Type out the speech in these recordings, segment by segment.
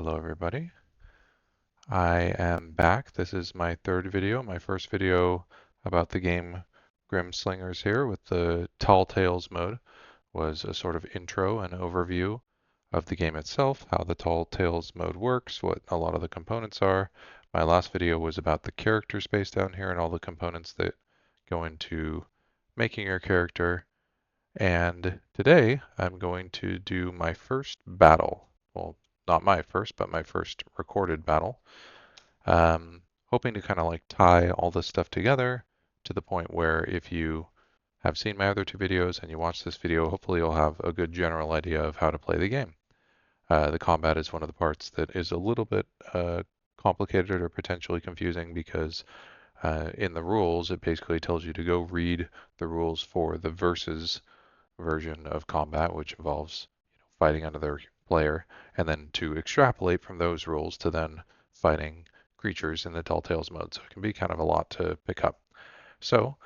Hello everybody. I am back. This is my third video, my first video about the game Grimslingers here with the Tall Tales mode was a sort of intro and overview of the game itself, how the Tall Tales mode works, what a lot of the components are. My last video was about the character space down here and all the components that go into making your character. And today I'm going to do my first battle. Well, not my first, but my first recorded battle. Hoping to kind of like tie all this stuff together to the point where if you have seen my other two videos and you watch this video, hopefully you'll have a good general idea of how to play the game. The combat is one of the parts that is a little bit complicated or potentially confusing because in the rules it basically tells you to go read the rules for the versus version of combat, which involves fighting another player, and then to extrapolate from those rules to then fighting creatures in the Tall Tales mode. So it can be kind of a lot to pick up. So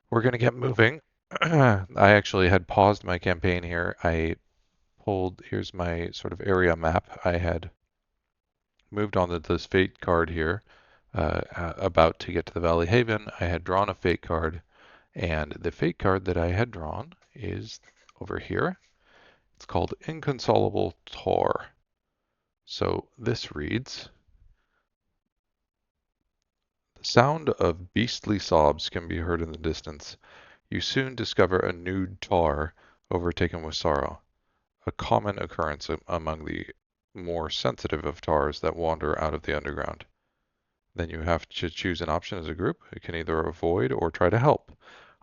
we're going to get moving. I actually had paused my campaign here. Here's my sort of area map. I had moved on to this fate card here, about to get to the Valley Haven. I had drawn a fate card, and the fate card that I had drawn is over here. It's called Inconsolable Tar. So this reads, the sound of beastly sobs can be heard in the distance. You soon discover a nude tar overtaken with sorrow, a common occurrence among the more sensitive of tars that wander out of the underground. Then you have to choose an option as a group. You can either avoid or try to help.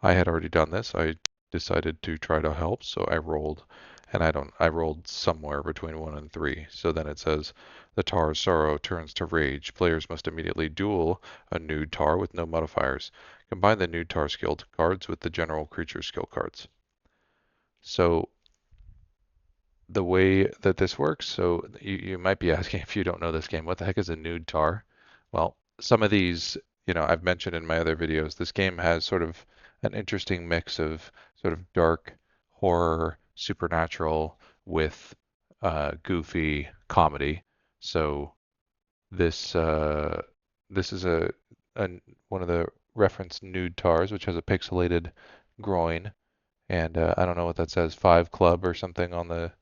I had already done this. I decided to try to help, so I rolled, and I rolled somewhere between 1 and 3. So then it says, the tar's sorrow turns to rage. Players must immediately duel a nude tar with no modifiers. Combine the nude tar skill cards with the general creature skill cards. So the way that this works, so you might be asking if you don't know this game, what the heck is a nude tar? Well, some of these, I've mentioned in my other videos, this game has sort of an interesting mix of sort of dark horror, supernatural with goofy comedy. So this this is a one of the reference nude tars, which has a pixelated groin, and I don't know what that says, Five Club or something on the.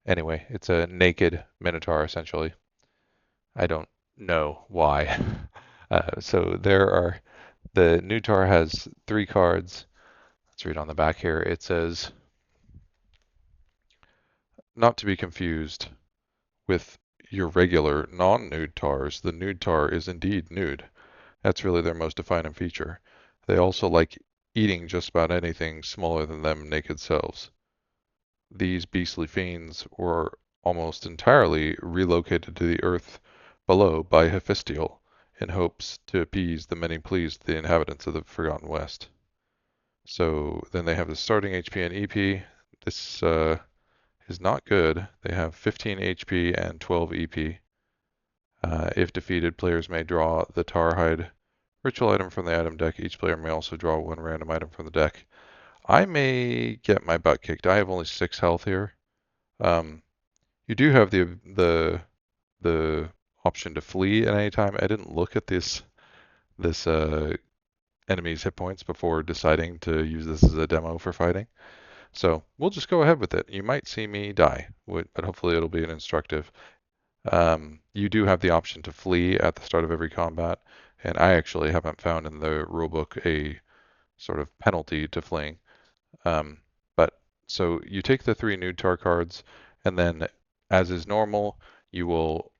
Anyway, it's a naked minotaur essentially. I don't know why. So there are the new tar has 3 cards. Let's read on the back here. It says, not to be confused with your regular non-nude tars. The nude tar is indeed nude. That's really their most defining feature. They also like eating just about anything smaller than them naked selves. These beastly fiends were almost entirely relocated to the earth below by Hephaestion in hopes to appease the many pleas of the inhabitants of the Forgotten West. So then they have the starting HP and EP. This is not good. They have 15 HP and 12 EP. If defeated, players may draw the Tarhide ritual item from the item deck. Each player may also draw 1 random item from the deck. I may get my butt kicked. I have only 6 health here. You do have the option to flee at any time. I didn't look at this enemy's hit points before deciding to use this as a demo for fighting. So we'll just go ahead with it. You might see me die, but hopefully it'll be an instructive. You do have the option to flee at the start of every combat, and I actually haven't found in the rulebook a sort of penalty to fleeing. But so you take the 3 nude tar cards, and then as is normal, you will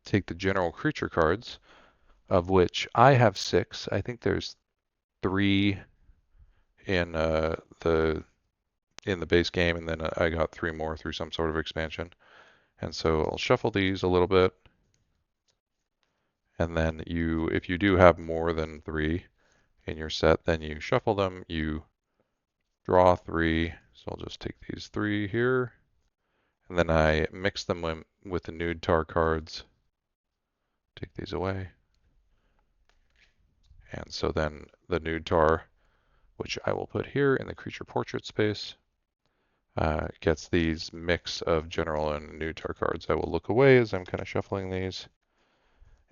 take the general creature cards, of which I have 6. I think there's 3 in the base game, and then I got 3 more through some sort of expansion. And so I'll shuffle these a little bit, and then if you do have more than 3 in your set, then you shuffle them, you draw 3. So I'll just take these 3 here, and then I mix them with the nude tar cards. Take these away. And so then the nude tar, which I will put here in the creature portrait space, gets these mix of general and new tar cards. I will look away as I'm kind of shuffling these.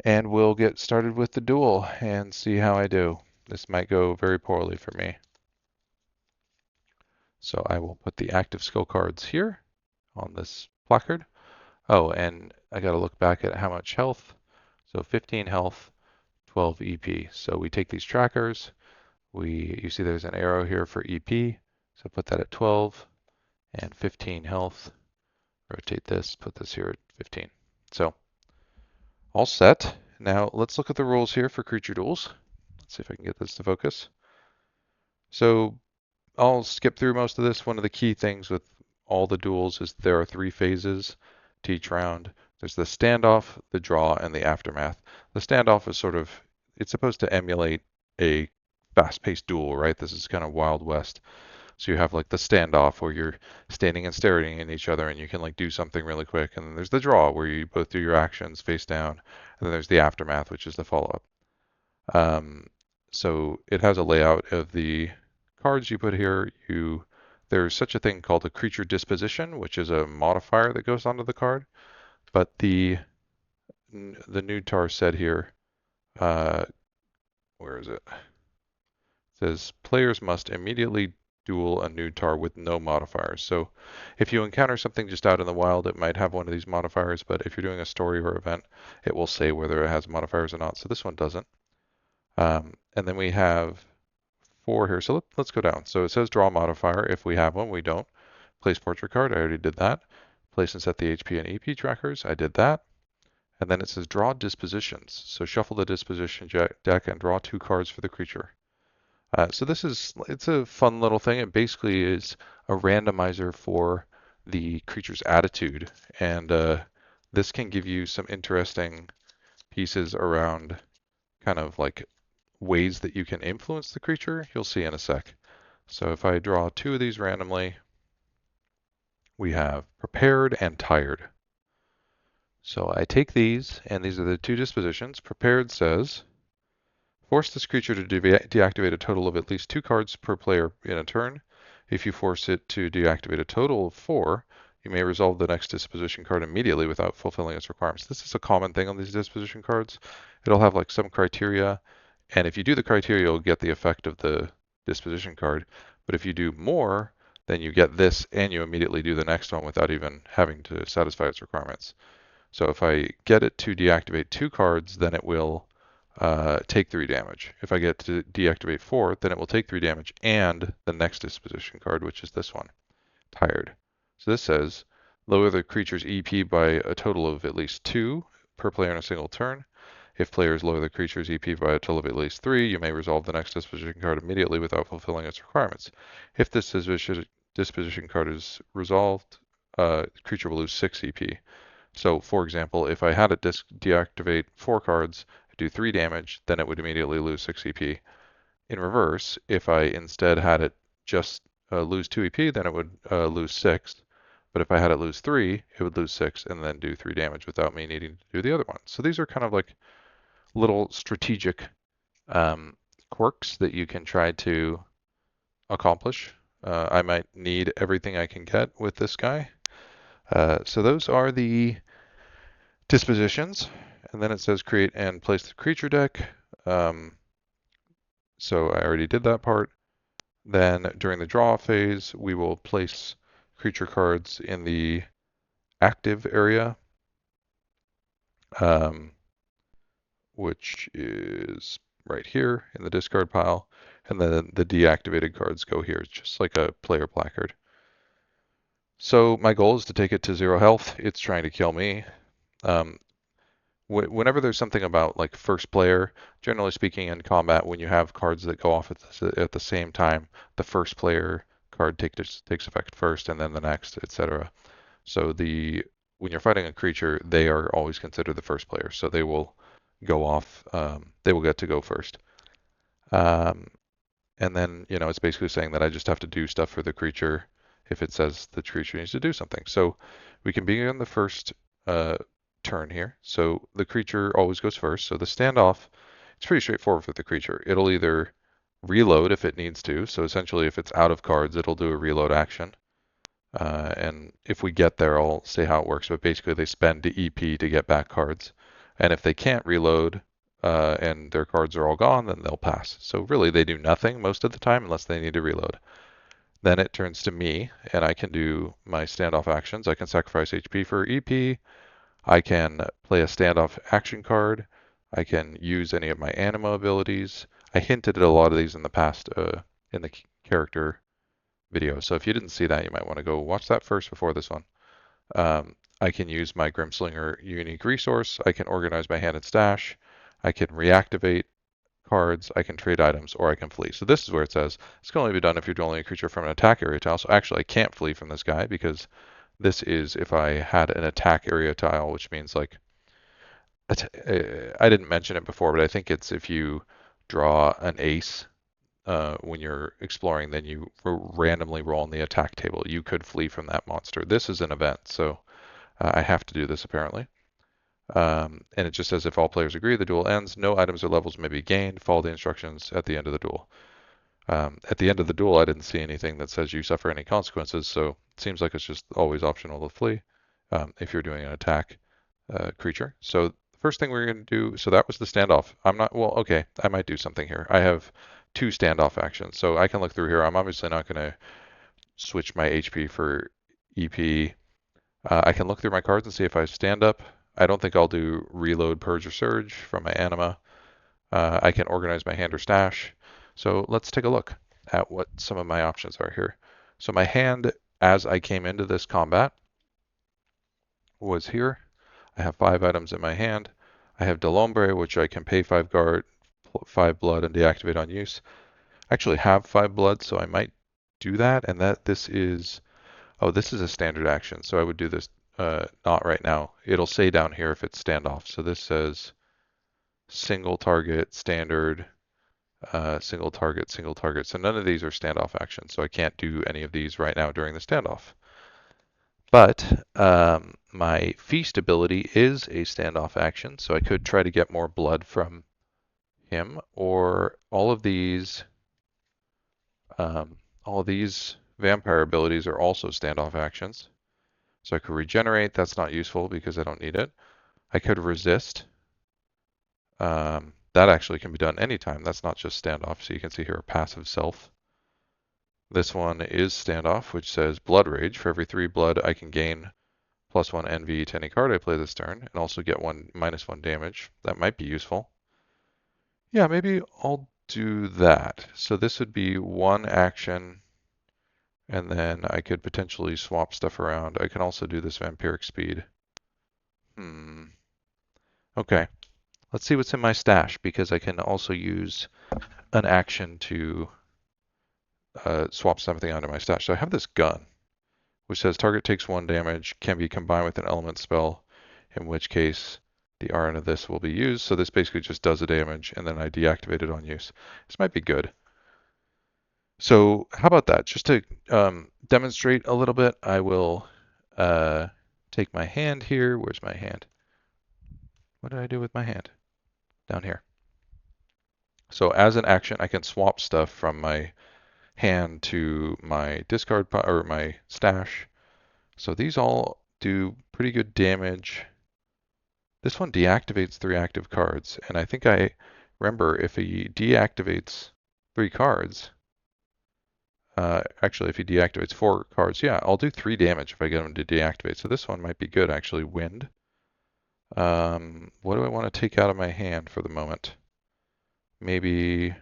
And we'll get started with the duel and see how I do. This might go very poorly for me. So I will put the active skill cards here on this placard. Oh, and I got to look back at how much health. So 15 health, 12 EP. So we take these trackers. You see there's an arrow here for EP. So put that at 12 and 15 health. Rotate this, put this here at 15. So all set. Now let's look at the rules here for creature duels. Let's see if I can get this to focus. So I'll skip through most of this. One of the key things with all the duels is there are 3 phases to each round. There's the standoff, the draw, and the aftermath. The standoff is it's supposed to emulate a fast-paced duel, right? This is kind of Wild West. So you have like the standoff where you're standing and staring at each other and you can like do something really quick. And then there's the draw where you both do your actions face down. And then there's the aftermath, which is the follow-up. Um, so it has a layout of the cards you put here. There's such a thing called a creature disposition, which is a modifier that goes onto the card. But the new tar set here, uh, where is it? It says players must immediately duel a new tar with no modifiers. So if you encounter something just out in the wild, it might have one of these modifiers, but if you're doing a story or event, it will say whether it has modifiers or not. So this one doesn't. And then we have 4 here. So let's go down. So it says draw modifier. If we have one, we don't. Place portrait card. I already did that. Place and set the HP and EP trackers. I did that. And then it says draw dispositions. So shuffle the disposition deck and draw 2 cards for the creature. So it's a fun little thing. It basically is a randomizer for the creature's attitude. And this can give you some interesting pieces around kind of like ways that you can influence the creature. You'll see in a sec. So if I draw 2 of these randomly, we have prepared and tired. So I take these, and these are the 2 dispositions. Prepared says, force this creature to deactivate a total of at least 2 cards per player in a turn. If you force it to deactivate a total of 4, you may resolve the next disposition card immediately without fulfilling its requirements. This is a common thing on these disposition cards. It'll have like some criteria, and if you do the criteria, you'll get the effect of the disposition card. But if you do more, then you get this, and you immediately do the next one without even having to satisfy its requirements. So if I get it to deactivate 2 cards, then it will take 3 damage. If I get to deactivate 4, then it will take 3 damage and the next disposition card, which is this one, Tired. So this says, lower the creature's EP by a total of at least 2 per player in a single turn. If players lower the creature's EP by a total of at least 3, you may resolve the next disposition card immediately without fulfilling its requirements. If this disposition card is resolved, the creature will lose 6 EP. So, for example, if I had it deactivate 4 cards, do 3 damage, then it would immediately lose 6 EP. In reverse, if I instead had it just lose 2 EP, then it would lose 6. But if I had it lose 3, it would lose 6 and then do 3 damage without me needing to do the other one. So these are kind of like little strategic quirks that you can try to accomplish. I might need everything I can get with this guy. So those are the dispositions, and then it says create and place the creature deck. So I already did that part. Then during the draw phase, we will place creature cards in the active area, which is right here in the discard pile, and then the deactivated cards go here. It's just like a player placard. So my goal is to take it to 0 health. It's trying to kill me. Whenever there's something about like first player, generally speaking in combat, when you have cards that go off at the same time, the first player card takes effect first and then the next, etc. So when you're fighting a creature, they are always considered the first player, so they will go off, they will get to go first. And then, it's basically saying that I just have to do stuff for the creature if it says the creature needs to do something. So we can begin the first turn here. So the creature always goes first. So the standoff, it's pretty straightforward with the creature. It'll either reload if it needs to. So essentially, if it's out of cards, it'll do a reload action. And if we get there, I'll say how it works. But basically, they spend the EP to get back cards. And if they can't reload and their cards are all gone, then they'll pass. So really, they do nothing most of the time unless they need to reload. Then it turns to me, and I can do my standoff actions. I can sacrifice HP for EP. I can play a standoff action card. I can use any of my anima abilities. I hinted at a lot of these in the past in the character video. So if you didn't see that, you might want to go watch that first before this one. I can use my Grimslinger unique resource. I can organize my hand and stash. I can reactivate cards. I can trade items, or I can flee. So this is where it says this can only be done if you're dueling a creature from an attack area tile. So actually, I can't flee from this guy because this is if I had an attack area tile, which means like I didn't mention it before, but I think it's if you draw an ace when you're exploring, then you randomly roll on the attack table. You could flee from that monster. This is an event, so I have to do this apparently. And it just says if all players agree, the duel ends. No items or levels may be gained. Follow the instructions at the end of the duel. At the end of the duel, I didn't see anything that says you suffer any consequences, so it seems like it's just always optional to flee if you're doing an attack creature. So the first thing we're going to do, so that was the standoff. I'm not, well, okay, I might do something here. I have two standoff actions, so I can look through here. I'm obviously not going to switch my HP for EP. I can look through my cards and see if I stand up. I don't think I'll do reload, purge, or surge from my anima. I can organize my hand or stash. So let's take a look at what some of my options are here. So my hand, as I came into this combat, was here. I have 5 items in my hand. I have Delombre, which I can pay 5 guard, 5 blood, and deactivate on use. I actually have 5 blood, so I might do that. And this is, oh, this is a standard action, so I would do this not right now. It'll say down here if it's standoff. So this says single target, standard, single target, single target. So none of these are standoff actions, so I can't do any of these right now during the standoff. But my feast ability is a standoff action, so I could try to get more blood from him, or all of these vampire abilities are also standoff actions. So I could regenerate. That's not useful because I don't need it. I could resist. That actually can be done anytime. That's not just standoff. So you can see here a passive self. This one is standoff, which says blood rage. For every 3 blood, I can gain +1 NV to any card I play this turn, and also get -1 damage. That might be useful. Yeah, maybe I'll do that. So this would be one action, and then I could potentially swap stuff around. I can also do this vampiric speed. Okay, let's see what's in my stash, because I can also use an action to swap something onto my stash. So I have this gun, which says target takes 1 damage, can be combined with an element spell, in which case the RN of this will be used. So this basically just does a damage, and then I deactivate it on use. This might be good. So how about that? Just to demonstrate a little bit, I will take my hand here. Where's my hand? What did I do with my hand? Down here. So as an action, I can swap stuff from my hand to my discard or my stash. So these all do pretty good damage. This one deactivates 3 active cards, and I think I remember if he deactivates 3 cards, actually if he deactivates 4 cards, yeah, I'll do 3 damage if I get him to deactivate. So this one might be good actually. Wind. What do I want to take out of my hand for the moment? Maybe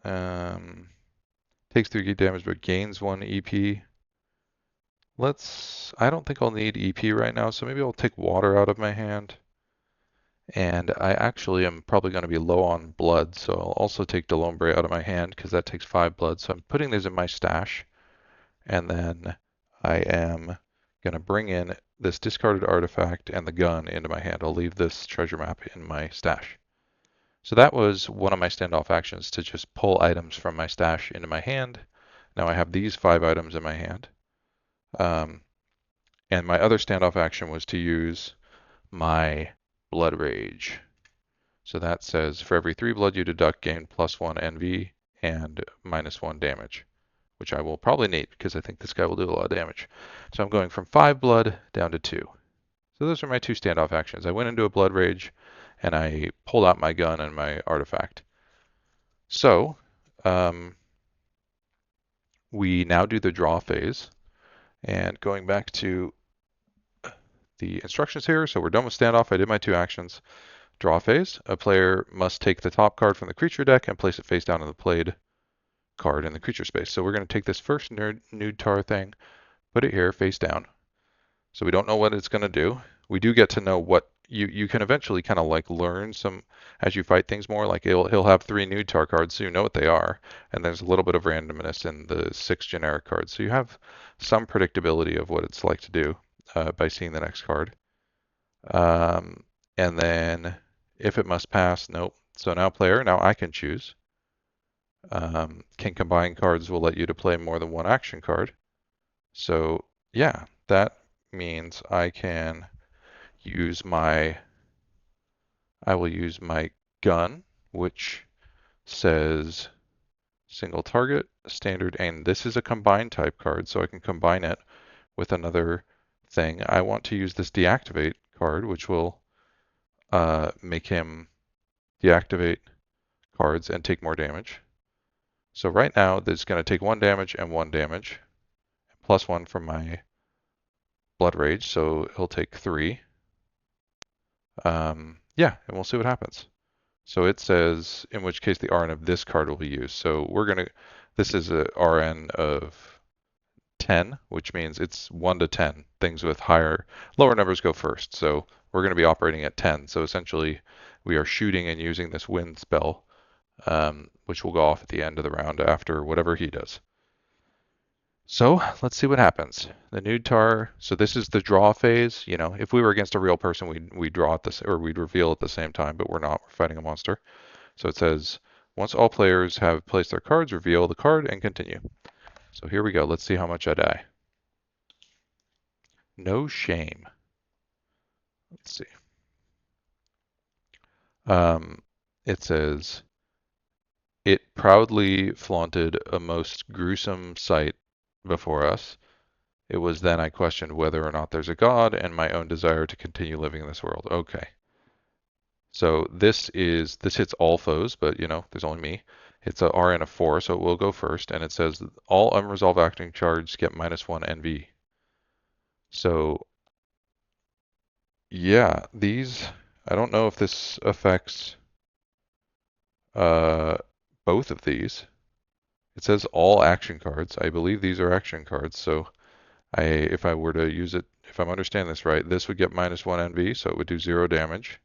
takes 3 damage but gains 1 EP. I don't think I'll need EP right now, so maybe I'll take water out of my hand. And I actually am probably going to be low on blood, so I'll also take Delombre out of my hand because that takes 5 blood. So I'm putting these in my stash, and then I am going to bring in this discarded artifact and the gun into my hand. I'll leave this treasure map in my stash. So that was one of my standoff actions, to just pull items from my stash into my hand. Now I have these 5 items in my hand. And my other standoff action was to use my blood rage. So that says for every 3 blood you deduct, gain +1 NV and -1 damage, which I will probably need because I think this guy will do a lot of damage. So I'm going from 5 blood down to 2. So those are my 2 standoff actions. I went into a blood rage and I pulled out my gun and my artifact. So we now do the draw phase. And going back to the instructions here, so we're done with standoff. I did my 2 actions. Draw phase. A player must take the top card from the creature deck and place it face down on the played card in the creature space. So we're going to take this first nude tar thing, put it here face down. So we don't know what it's going to do. We do get to know what you can eventually kind of like learn some as you fight things more. Like he'll have 3 nude tar cards, so you know what they are, and there's a little bit of randomness in the 6 generic cards, so you have some predictability of what it's like to do by seeing the next card. And then if it must pass, nope. So now player, now I can choose. Can combine cards will let you to play more than 1 action card. So yeah, that means I can use I will use my gun, which says single target, standard, and this is a combined type card, so I can combine it with another thing. I want to use this deactivate card, which will make him deactivate cards and take more damage. So right now, that's going to take 1 damage and 1 damage, plus 1 from my blood rage, so he'll take 3. Yeah, and we'll see what happens. So it says, in which case the RN of this card will be used. So this is a RN of 10, which means it's 1 to 10. Things with lower numbers go first. So we're going to be operating at 10. So essentially, we are shooting and using this wind spell, which will go off at the end of the round after whatever he does. So let's see what happens. The nude tar. So this is the draw phase. You know, if we were against a real person, we'd draw at this, or we'd reveal at the same time. But we're not. We're fighting a monster. So it says once all players have placed their cards, reveal the card and continue. So here we go. Let's see how much I die. No shame. Let's see. It says it proudly flaunted a most gruesome sight before us. It was then I questioned whether or not there's a God and my own desire to continue living in this world. Okay. So this hits all foes, but you know, there's only me. It's a RN of 4, so it will go first, and it says all unresolved acting charges get -1 NV. So yeah, I don't know if this affects both of these. It says all action cards. I believe these are action cards, so if I were to use it, if I'm understanding this right, this would get -1 NV, so it would do 0 damage.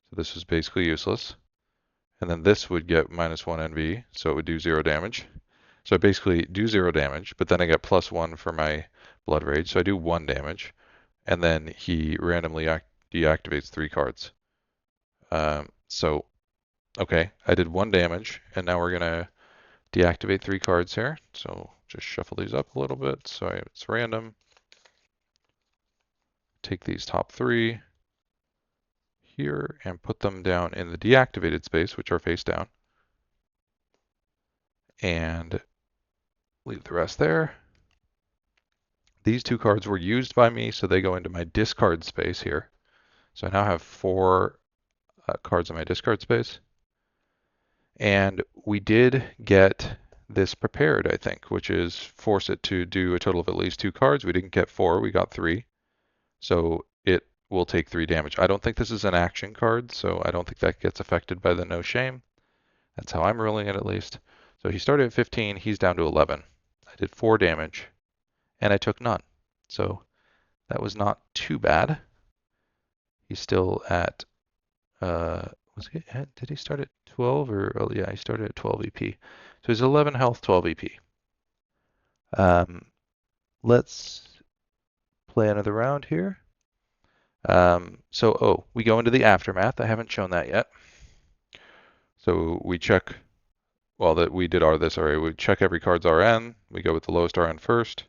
So this is basically useless. And then this would get -1 NV, so it would do 0 damage. So I basically do 0 damage, but then I get +1 for my blood rage, so I do 1 damage. And then he randomly deactivates 3 cards. So, okay, I did 1 damage, and now we're going to deactivate 3 cards here. So just shuffle these up a little bit so it's random. Take these top 3 here and put them down in the deactivated space, which are face down. And leave the rest there. These 2 cards were used by me, so they go into my discard space here. So I now have 4 cards in my discard space. And we did get this prepared, I think, which is force it to do a total of at least 2 cards. We didn't get 4, we got 3. So it will take 3 damage. I don't think this is an action card, so I don't think that gets affected by the no shame. That's how I'm ruling it, at least. So he started at 15, he's down to 11. I did 4 damage, and I took none. So that was not too bad. He's still at, did he start at 12 or, oh yeah, he started at 12 EP. So he's 11 health, 12 EP. Let's play another round here. We go into the aftermath. I haven't shown that yet. So we check, well, that we did this already. We check every card's RN. We go with the lowest RN first.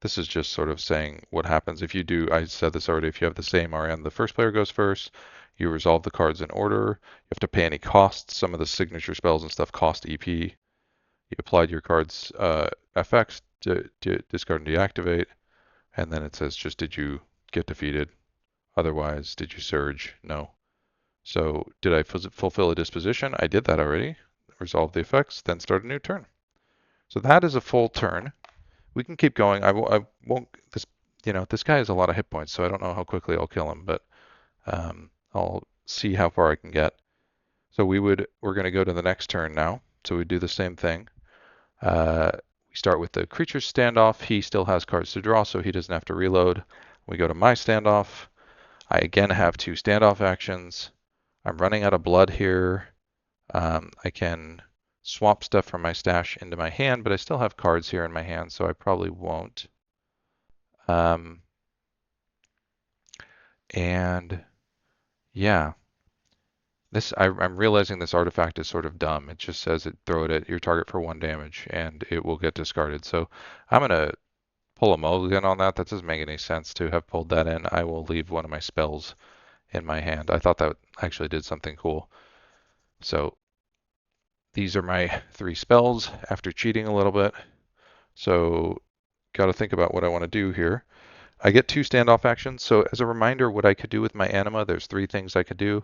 This is just sort of saying what happens if you do, I said this already, if you have the same RN, the first player goes first, you resolve the cards in order, you have to pay any costs, some of the signature spells and stuff cost EP, You applied your card's effects, discard and deactivate, and then it says just did you get defeated? Otherwise, did you surge? No. So did I fulfill a disposition? I did that already. Resolve the effects, then start a new turn. So that is a full turn. We can keep going. I won't. This guy has a lot of hit points, so I don't know how quickly I'll kill him, but I'll see how far I can get. So we're going to go to the next turn now. So we do the same thing. We start with the creature's standoff. He still has cards to draw, so he doesn't have to reload. We go to my standoff. I again have 2 standoff actions. I'm running out of blood here. I can swap stuff from my stash into my hand, but I still have cards here in my hand, so I probably won't. And yeah, I'm realizing this artifact is sort of dumb. It just says throw it at your target for 1 damage, and it will get discarded. So I'm gonna pull a mulligan on that. That doesn't make any sense to have pulled that in. I will leave one of my spells in my hand. I thought that actually did something cool. So these are my 3 spells after cheating a little bit. So got to think about what I want to do here. I get 2 standoff actions. So as a reminder, what I could do with my anima, there's 3 things I could do.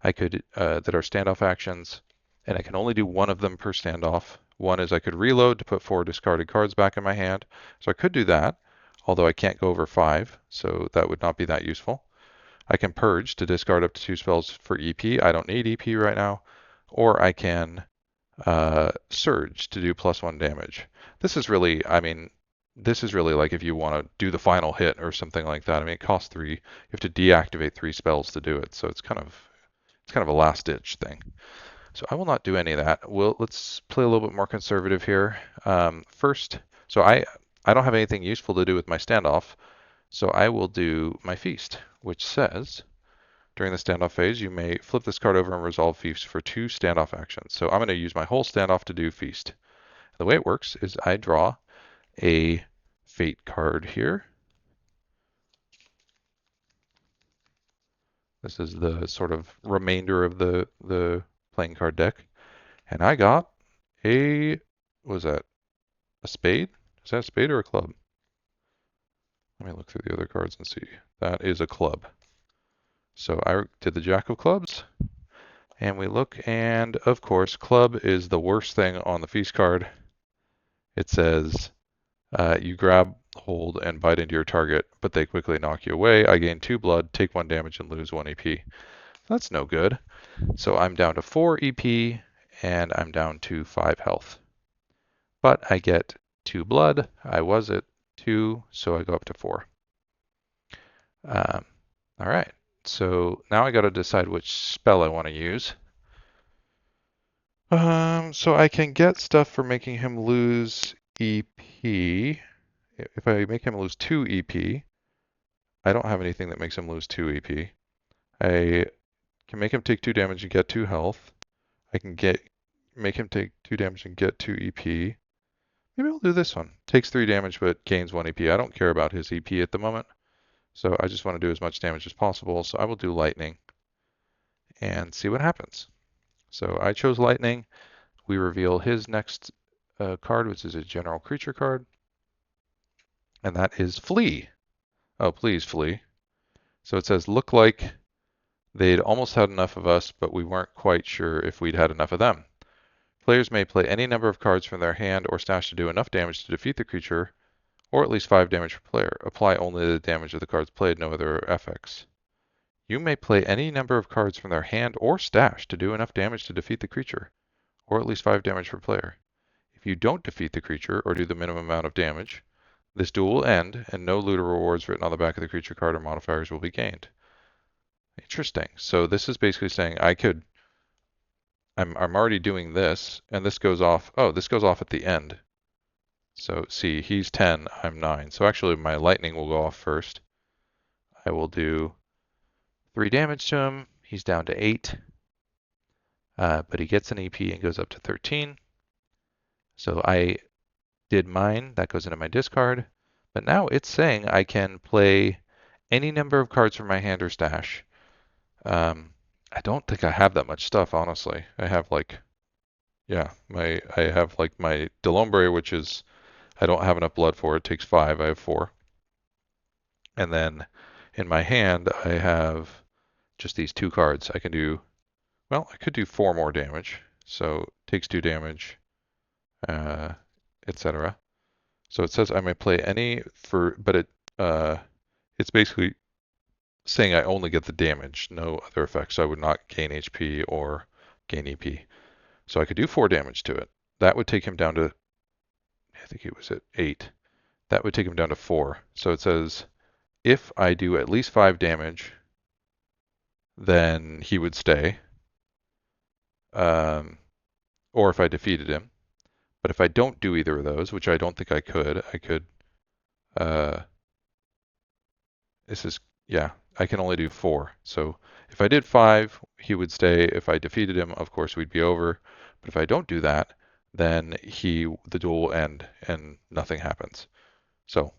I could that are standoff actions, and I can only do 1 of them per standoff. One is I could reload to put 4 discarded cards back in my hand. So I could do that, although I can't go over 5, so that would not be that useful. I can purge to discard up to 2 spells for EP. I don't need EP right now. Or I can surge to do +1 damage. This is really, I mean, this is really like if you want to do the final hit or something like that. I mean, it costs 3. You have to deactivate 3 spells to do it, so it's kind of a last ditch thing. So I will not do any of that. Let's play a little bit more conservative here. First, so I don't have anything useful to do with my standoff, so I will do my feast, which says during the standoff phase, you may flip this card over and resolve feast for 2 standoff actions. So I'm going to use my whole standoff to do feast. The way it works is I draw a fate card here. This is the sort of remainder of the playing card deck. And I got what was that? A spade? Is that a spade or a club? Let me look through the other cards and see. That is a club. So I did the Jack of Clubs, and we look, and of course, club is the worst thing on the feast card. It says you grab, hold, and bite into your target, but they quickly knock you away. I gain 2 blood, take 1 damage, and lose 1 EP. That's no good. So I'm down to 4 EP, and I'm down to 5 health. But I get 2 blood. I was at 2, so I go up to 4. All right, so now I got to decide which spell I want to use. So I can get stuff for making him lose EP. If I make him lose 2 EP, I don't have anything that makes him lose 2 EP. I can make him take 2 damage and get 2 health. I can make him take 2 damage and get 2 EP. Maybe I'll do this one. Takes 3 damage but gains 1 EP. I don't care about his EP at the moment. So I just want to do as much damage as possible. So I will do lightning and see what happens. So I chose lightning. We reveal his next card, which is a general creature card. And that is flee. Oh, please flee. So it says, look like they'd almost had enough of us, but we weren't quite sure if we'd had enough of them. Players may play any number of cards from their hand or stash to do enough damage to defeat the creature, or at least 5 damage per player. Apply only the damage of the cards played, no other effects. You may play any number of cards from their hand or stash to do enough damage to defeat the creature, or at least 5 damage per player. If you don't defeat the creature or do the minimum amount of damage, this duel will end, and no loot or rewards written on the back of the creature card or modifiers will be gained. Interesting. So this is basically saying I'm already doing this, and this goes off. Oh, this goes off at the end. So see, he's 10, I'm 9. So actually my lightning will go off first. I will do 3 damage to him. He's down to 8. But he gets an EP and goes up to 13. So I did mine. That goes into my discard. But now it's saying I can play any number of cards from my hand or stash. I don't think I have that much stuff, honestly. I have like, Yeah, I have like my Delombre, which is I don't have enough blood for. It takes 5. I have 4. And then in my hand, I have just these 2 cards. I can do, well, I could do 4 more damage. So it takes 2 damage, uh, etc. So it says I may play any for, but it's basically saying I only get the damage, no other effects. So I would not gain HP or gain EP. So I could do 4 damage to it. That would take him down to, I think he was at 8. That would take him down to 4. So it says if I do at least 5 damage, then he would stay. Um, or if I defeated him. But if I don't do either of those, which I don't think I could, uh, this is, yeah, I can only do 4. So if I did 5, he would stay. If I defeated him, of course, we'd be over. But if I don't do that, then the duel will end and nothing happens. So,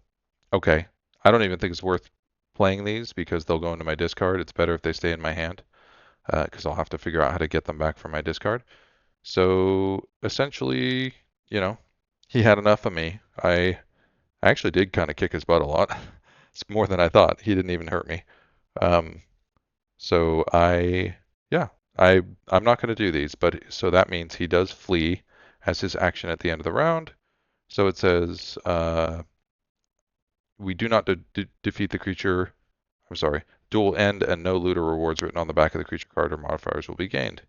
okay. I don't even think it's worth playing these because they'll go into my discard. It's better if they stay in my hand because I'll have to figure out how to get them back from my discard. So essentially, you know, he had enough of me. I actually did kind of kick his butt a lot. It's more than I thought. He didn't even hurt me. Um, so yeah, I'm not going to do these, but so that means he does flee as his action at the end of the round. So it says we do not defeat the creature. I'm sorry. Duel end and no loot or rewards written on the back of the creature card or modifiers will be gained.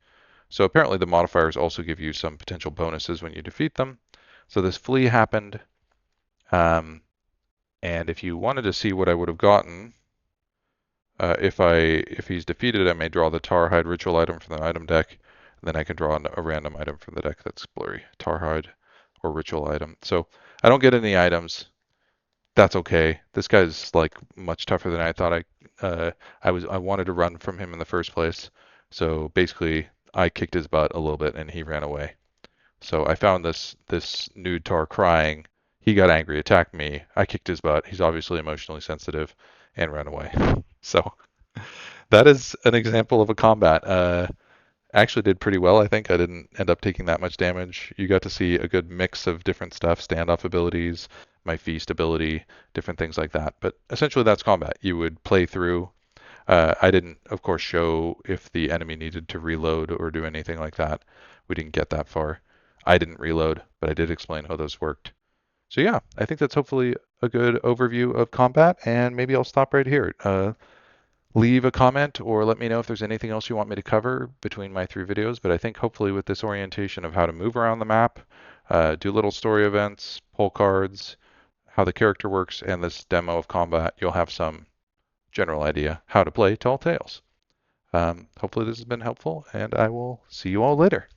So apparently the modifiers also give you some potential bonuses when you defeat them. So this flee happened. Um, and if you wanted to see what I would have gotten, if he's defeated, I may draw the Tarhide ritual item from the item deck. And then I can draw a random item from the deck that's blurry. Tarhide or ritual item. So I don't get any items. That's okay. This guy's like much tougher than I thought. I wanted to run from him in the first place. So basically, I kicked his butt a little bit and he ran away. So I found this nude tar crying. He got angry, attacked me. I kicked his butt. He's obviously emotionally sensitive and ran away. So that is an example of a combat. Actually did pretty well. I think I didn't end up taking that much damage. You got to see a good mix of different stuff, standoff abilities, my feast ability, different things like that. But essentially that's combat. You would play through. I didn't, of course, show if the enemy needed to reload or do anything like that. We didn't get that far. I didn't reload, but I did explain how those worked. So yeah, I think that's hopefully a good overview of combat, and maybe I'll stop right here. Leave a comment or let me know if there's anything else you want me to cover between my 3 videos, but I think hopefully with this orientation of how to move around the map, do little story events, pull cards, how the character works, and this demo of combat, you'll have some general idea how to play Tall Tales. Hopefully this has been helpful, and I will see you all later.